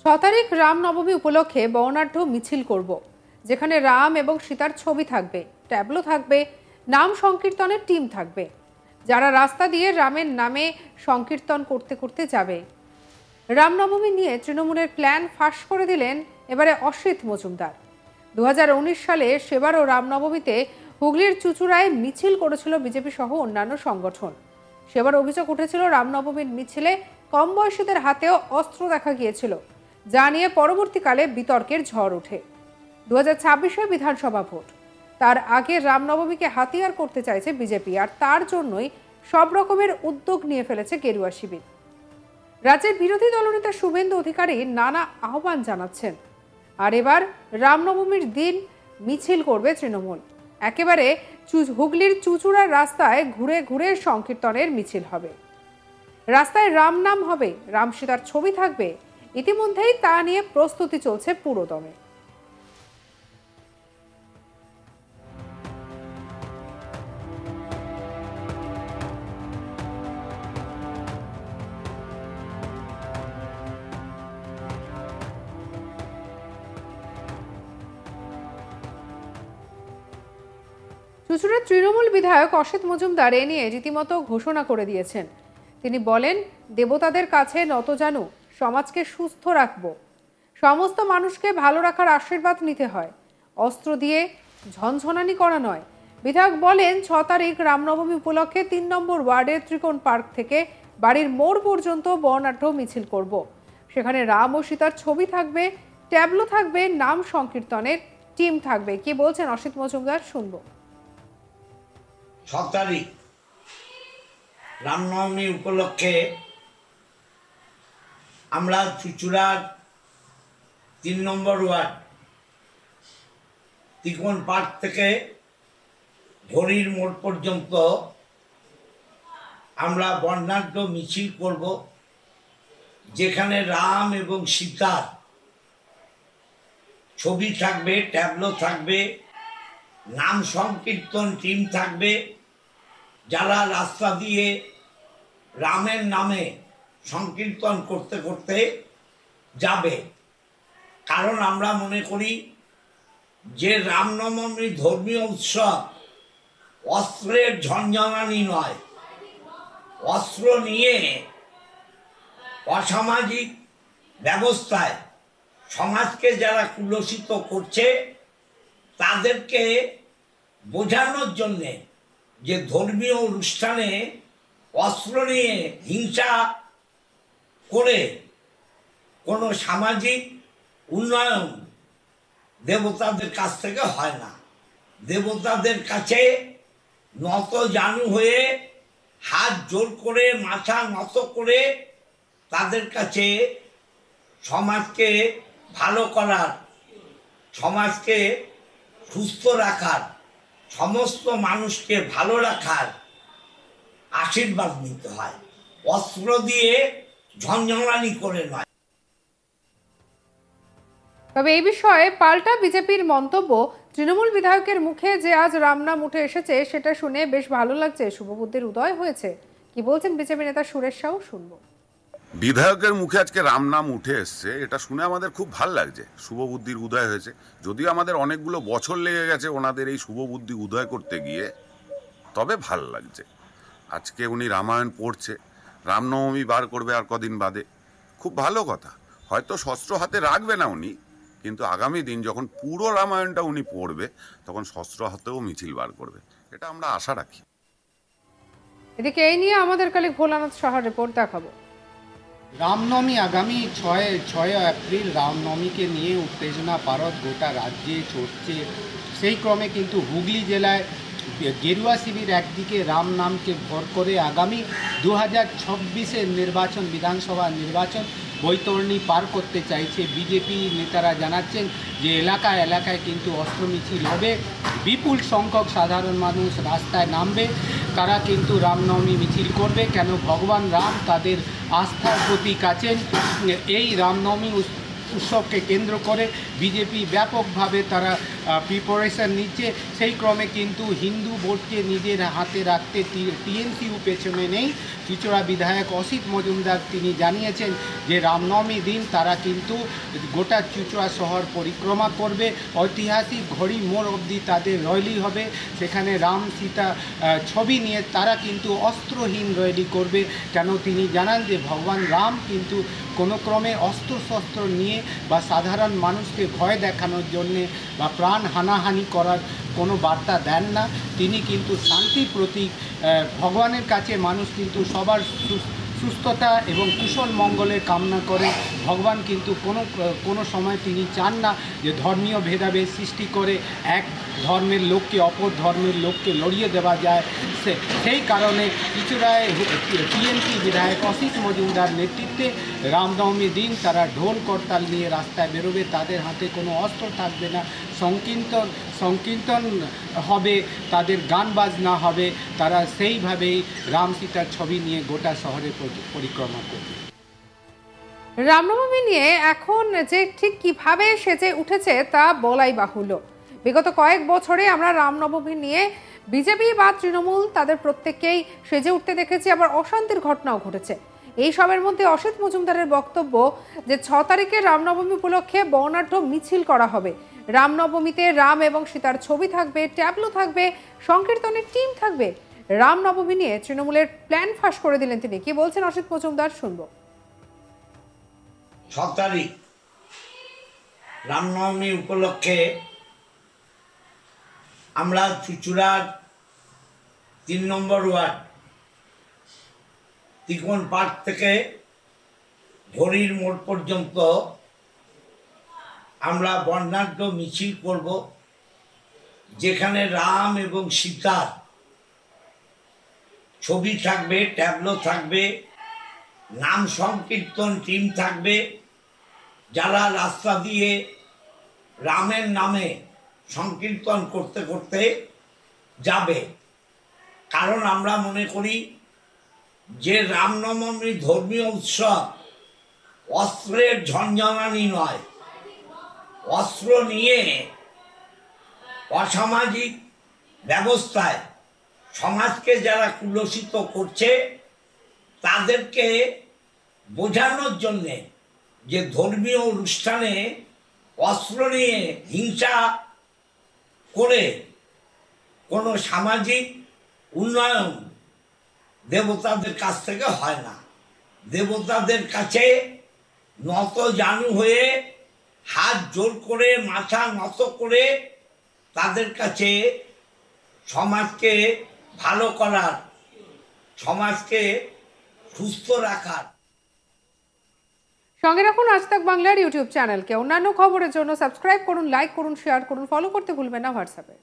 6 তারিখ রামনবমী উপলক্ষে বর্ণাঢ্য মিছিল করব, যেখানে রাম এবং সীতার ছবি থাকবে, ট্যাবলো থাকবে, নাম সংকীর্তনের টিম থাকবে, যারা রাস্তা দিয়ে রামের নামে সংকীর্তন করতে করতে যাবে। রামনবমী নিয়ে তৃণমূলের প্ল্যান ফাঁস করে দিলেন এবারে অসিত মজুমদার। 2019 সালে সেবারও রামনবমীতে হুগলির চুঁচুড়ায় মিছিল করেছিল বিজেপি সহ অন্যান্য সংগঠন। সেবার অভিযোগ উঠেছিল রামনবমীর মিছিলে কম বয়সীদের হাতেও অস্ত্র দেখা গিয়েছিল, যা নিয়ে পরবর্তীকালে বিতর্কের ঝড় ওঠে। 2026-এ বিধানসভা ভোট, তার আগে রামনবমীকে হাতিয়ার করতে চাইছে বিজেপি, আর তার জন্যই সব রকমের উদ্যোগ নিয়ে ফেলেছে গেরুয়া শিবির। রাজ্যের বিরোধী দলনেতা শুভেন্দু অধিকারী নানা আহ্বান জানাচ্ছেন, আর এবার রামনবমীর দিন মিছিল করবে তৃণমূল। একেবারে হুগলির চুঁচুড়ার রাস্তায় ঘুরে ঘুরে সংকীর্তনের মিছিল হবে। রাস্তায় রাম নাম হবে, রাম সীতার ছবি থাকবে। ইতিমধ্যেই তা নিয়ে প্রস্তুতি চলছে পুরোদমে। চুঁচুড়ার তৃণমূল বিধায়ক অসিত মজুমদার এ নিয়ে রীতিমতো ঘোষণা করে দিয়েছেন। তিনি বলেন, দেবতাদের কাছে নত জানু, সমাজকে সুস্থ রাখবো, সমস্ত মানুষকে ভালো রাখার আশীর্বাদ নিতে হয়, অস্ত্র দিয়ে ঝনঝনানি করা নয়। বিধায়ক বলেন, 6 তারিখ রামনবমী উপলক্ষে 3 নম্বর ওয়ার্ডের ত্রিকোণ পার্ক থেকে বাড়ির মোড় পর্যন্ত বর্ণাঢ্য মিছিল করব। সেখানে রাম ও সীতার ছবি থাকবে, ট্যাবলো থাকবে, নাম সংকীর্তনের টিম থাকবে। কি বলছেন অসিত মজুমদার, শুনবো। 6 তারিখ রামনবমী উপলক্ষে আমরা চুঁচুড়ার 3 নম্বর ওয়ার্ড ত্রিকোণ পার্ক থেকে ঘড়ির মোড় পর্যন্ত আমরা বর্ণাঢ্য মিছিল করব, যেখানে রাম এবং সীতার ছবি থাকবে, ট্যাবলো থাকবে, নাম সংকীর্তন টিম থাকবে, যারা রাস্তা দিয়ে রামের নামে সংকীর্তন করতে করতে যাবে। কারণ আমরা মনে করি যে রামনবমী ধর্মীয় উৎসব অস্ত্রের ঝনঝনানি নয়। অস্ত্র নিয়ে অসামাজিক ব্যবস্থায় সমাজকে যারা কুলসিত করছে তাদেরকে বোঝানোর জন্যে যে ধর্মীয় অনুষ্ঠানে অস্ত্র নিয়ে হিংসা করে কোনো সামাজিক উন্নয়ন দেবতাদের কাছ থেকে হয় না। দেবতাদের কাছে নত জানু হয়ে হাত জোর করে মাথা নত করে তাদের কাছে সমাজকে ভালো করার, সমাজকে সুস্থ রাখার, সমস্ত মানুষকে ভালো রাখার আশীর্বাদ নিতে হয়, অস্ত্র দিয়ে ঝনঝনানি করে নয়। তবে এই বিষয়ে পাল্টা বিজেপির মন্তব্য, তৃণমূল বিধায়কের মুখে যে আজ রাম নাম উঠে এসেছে সেটা শুনে বেশ ভালো লাগছে, শুভবুদ্ধির উদয় হয়েছে। কি বলছেন বিজেপি নেতা সুরেশ সাউ, শুনবো। বিধায়কের মুখে আজকে রাম নাম উঠে এসছে, এটা শুনে আমাদের খুব ভাল লাগছে, শুভবুদ্ধির উদয় হয়েছে। যদিও আমাদের অনেকগুলো বছর লেগে গেছে ওনাদের এই শুভবুদ্ধি উদয় করতে গিয়ে, তবে ভাল লাগছে। আজকে উনি রামায়ণ পড়ছে, রামনবমী বার করবে আর কদিন বাদে, খুব ভালো কথা। হয়তো শস্ত্র হাতে রাখবে না উনি, কিন্তু আগামী দিন যখন পুরো রামায়ণটা উনি পড়বে তখন শস্ত্র হাতেও মিছিল বার করবে, এটা আমরা আশা রাখি। এদিকে এই নিয়ে আমাদের কালে ভোলানাথ সাহার রিপোর্ট দেখাবো। রামনবমী আগামী 6 এপ্রিল রামনবমীকে নিয়ে উত্তেজনা পারদ গোটা রাজ্যে চড়ছে। সেই ক্রমে কিন্তু হুগলি জেলায় গেরুয়া শিবির একদিকে রাম নামকে ভর করে আগামী 2026-এর নির্বাচন, বিধানসভা নির্বাচন বৈতরণী পার করতে চাইছে। বিজেপি নেতারা জানাচ্ছেন যে এলাকায় এলাকায় কিন্তু অস্ত্র মিছিল হবে, বিপুল সংখ্যক সাধারণ মানুষ রাস্তায় নামবে, তারা কিন্তু রামনবমী মিছিল করবে। কেন ভগবান রাম তাদের আস্থার প্রতীক আছেন। এই রামনবমী উৎসবকে কেন্দ্র করে বিজেপি ব্যাপকভাবে তারা প্রিপারেশন নিচ্ছে। সেই ক্রমে কিন্তু হিন্দু ভোটকে নিজের হাতে রাখতে টিএমসিও পেছনে নেই। চুঁচুড়া বিধায়ক অসিত মজুমদার তিনি জানিয়েছেন যে রামনবমী দিন তারা কিন্তু গোটা চুঁচুড়া শহর পরিক্রমা করবে। ঐতিহাসিক ঘড়ি মোড় অবধি তাদের র্যালি হবে, সেখানে রাম সীতা ছবি নিয়ে তারা কিন্তু অস্ত্রহীন র্যালি করবে। কেন তিনি জানান যে ভগবান রাম কিন্তু কোনো ক্রমে অস্ত্রশস্ত্র নিয়ে বা সাধারণ মানুষকে ভয় দেখানোর জন্যে বা প্রাণ হানাহানি করার কোনো বার্তা দেন না। তিনি কিন্তু শান্তির প্রতীক। ভগবানের কাছে মানুষ কিন্তু সবার সুস্থতা এবং কুশল মঙ্গলের কামনা করে। ভগবান কিন্তু কোনো সময় তিনি চান না যে ধর্মীয় ভেদাভেদ সৃষ্টি করে এক ধর্মের লোককে অপর ধর্মের লোককে লড়িয়ে দেওয়া যায়। সেই কারণে চুঁচুড়ায় টিএমসি বিধায়ক অসিত মজুমদার নেতৃত্বে রামনবমী দিন তারা ঢোল করতাল নিয়ে রাস্তায় বেরোবে। তাদের হাতে কোনো অস্ত্র থাকবে না, সংকীর্তন হবে, তাদের গান বাজনা হবে। তারা সেইভাবেই রাম সীতার ছবি নিয়ে গোটা শহরে পরিক্রমা করবে। রামনবমী নিয়ে এখন যে ঠিক কিভাবে সেজে উঠেছে তা বলাই বাহুল্য। বিগত কয়েক বছরে আমরা রামনবমী নিয়ে বিজেপি বা তৃণমূল তাদের প্রত্যেককেই সেজে উঠতে দেখেছি, আবার অশান্তির ঘটনাও ঘটেছে। এই সবের মধ্যে অসিত মজুমদারের বক্তব্য যে 6 তারিখে রামনবমী উপলক্ষে বর্ণাঢ্য মিছিল করা হবে। রামনবমীতে রাম এবং সীতার ছবি থাকবে, ট্যাবলো থাকবে, সংকীর্তনের টিম থাকবে। রামনবমী নিয়ে তৃণমূলের প্ল্যান ফাঁস করে দিলেন তিনি। কি বলছেন অসিত মজুমদার, শুনবো। 6 তারিখ রামনবমী উপলক্ষে আমরা চুঁচুড়ার 3 নম্বর ওয়ার্ড তিকোন পার্ক থেকে ঘড়ির মোড় পর্যন্ত আমরা বর্ণাঢ্য মিছিল করব, যেখানে রাম এবং সীতার ছবি থাকবে, ট্যাবলো থাকবে, নাম সংকীর্তন টিম থাকবে। যারা রাস্তা দিয়ে রামের নামে সংকীর্তন করতে করতে যাবে, কারণ আমরা মনে করি যে রামনবমী ধর্মীয় উৎসব অস্ত্রের ঝঞ্ঝানি নয়। অস্ত্র নিয়ে অসামাজিক ব্যবস্থায় সমাজকে যারা কুলসিত করছে তাদেরকে বোঝানোর জন্যে যে ধর্মীয় অনুষ্ঠানে অস্ত্র নিয়ে হিংসা করে কোনো সামাজিক উন্নয়ন দেবতাদের কাছ থেকে হয় না। দেবতাদের কাছে নত জানু হয়ে হাত জোর করে মাথা নত করে তাদের কাছে সমাজকে ভালো করার, সমাজকে সুস্থ রাখার। সঙ্গে রাখুন আজ তাক বাংলার ইউটিউব চ্যানেলকে। অন্যান্য খবরের জন্য সাবস্ক্রাইব করুন, লাইক করুন, শেয়ার করুন, ফলো করতে ভুলবেন না হোয়াটসঅ্যাপে।